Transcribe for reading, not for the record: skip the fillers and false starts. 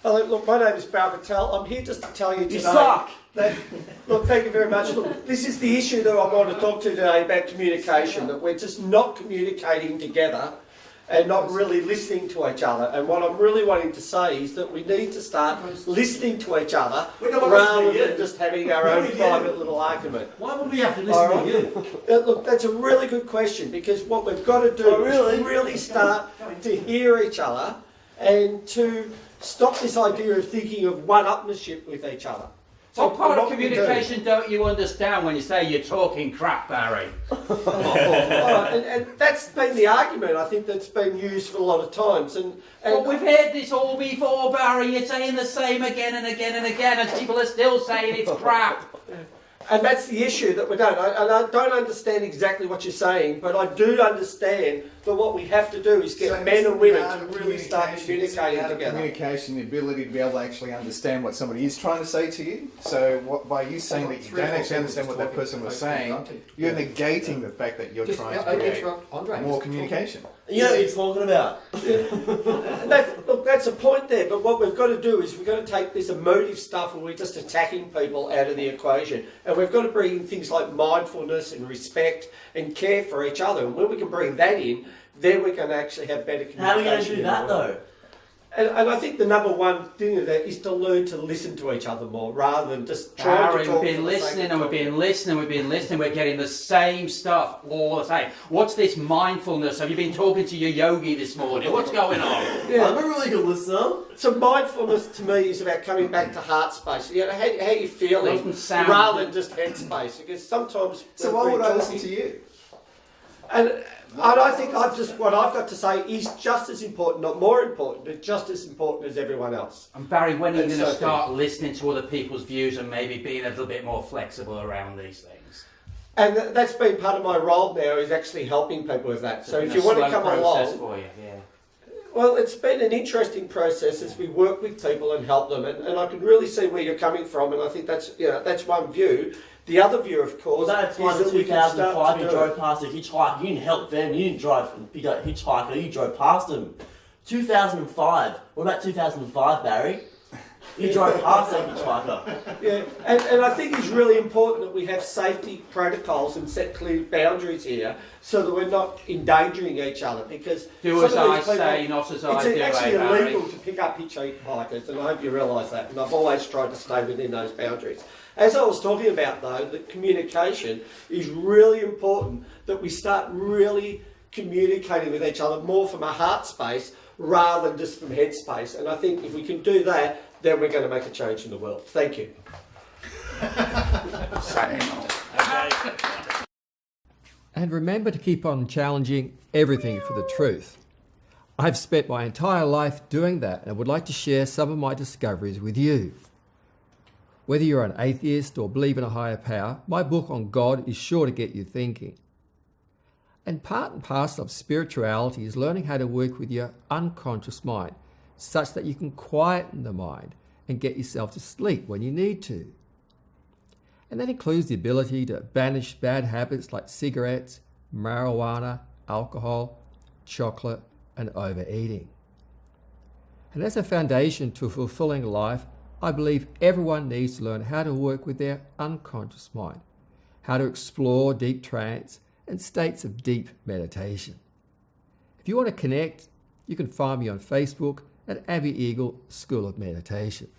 Hello, look, my name is Barry Patel. I'm here just to tell you today. You suck! Look, thank you very much. Look, this is the issue that I want to talk to today about communication, that we're just not communicating together and not really listening to each other. And what I'm really wanting to say is that we need to start listening to each other rather than just having our own private little argument. Why would we have to listen to you? Look, that's a really good question, because what we've got to do is really start to hear each other and to stop this idea of thinking of one-upmanship with each other. So what part of communication don't you understand when you say you're talking crap, Barry? And that's been the argument, I think, that's been used for a lot of times. But we've heard this all before, Barry. You're saying the same again and again and again, and people are still saying it's crap. And that's the issue that we don't. I don't understand exactly what you're saying, but I do understand that what we have to do is get men and women to really start communicating together. Communication, the ability to be able to actually understand what somebody is trying to say to you. So by you saying that you don't actually understand what that person was saying, you're negating the fact that you're trying to create more communication. You know what you're talking about. Look, that's a point there, but what we've got to do is we've got to take this emotive stuff where we're just attacking people out of the equation, and we've got to bring in things like mindfulness and respect and care for each other. And when we can bring that in, then we can actually have better communication. How are we going to do that though? And I think the number one thing of that is to learn to listen to each other more rather than just trying to talk. We've been listening and we've been listening. We're getting the same stuff all the time. What's this mindfulness? Have you been talking to your yogi this morning? What's going on? Yeah. I'm a really good listener. So mindfulness to me is about coming back to heart space. You know, how you feeling rather than just head space. Because sometimes. So why would I listen to you? And I think what I've got to say is just as important, not more important, but just as important as everyone else. And Barry, when are you going to start listening to other people's views and maybe being a little bit more flexible around these things? And that's been part of my role now, is actually helping people with that. So if you want to come along, for you, yeah. Well, it's been an interesting process as we work with people and help them, and I can really see where you're coming from, and I think that's one view. The other view, of course, that's is that we can start to you drove past a hitchhiker. You didn't help them. You didn't drive a big hitchhiker. You drove past them. 2005. What about 2005, Barry? You drove past that hitchhiker. Yeah, and I think it's really important that we have safety protocols and set clear boundaries here so that we're not endangering each other, because do as I say, not as I do. It's actually illegal to pick up hitchhikers, and I hope you realise that, and I've always tried to stay within those boundaries. As I was talking about, though, that communication is really important, that we start really communicating with each other more from a heart space rather than just from head space. And I think if we can do that, then we're going to make a change in the world. Thank you. And remember to keep on challenging everything for the truth. I've spent my entire life doing that and would like to share some of my discoveries with you. Whether you're an atheist or believe in a higher power, my book on God is sure to get you thinking. And part and parcel of spirituality is learning how to work with your unconscious mind, such that you can quieten the mind and get yourself to sleep when you need to. And that includes the ability to banish bad habits like cigarettes, marijuana, alcohol, chocolate, and overeating. And as a foundation to a fulfilling life, I believe everyone needs to learn how to work with their unconscious mind, how to explore deep trance and states of deep meditation. If you want to connect, you can find me on Facebook at Abbey Eagle School of Meditation.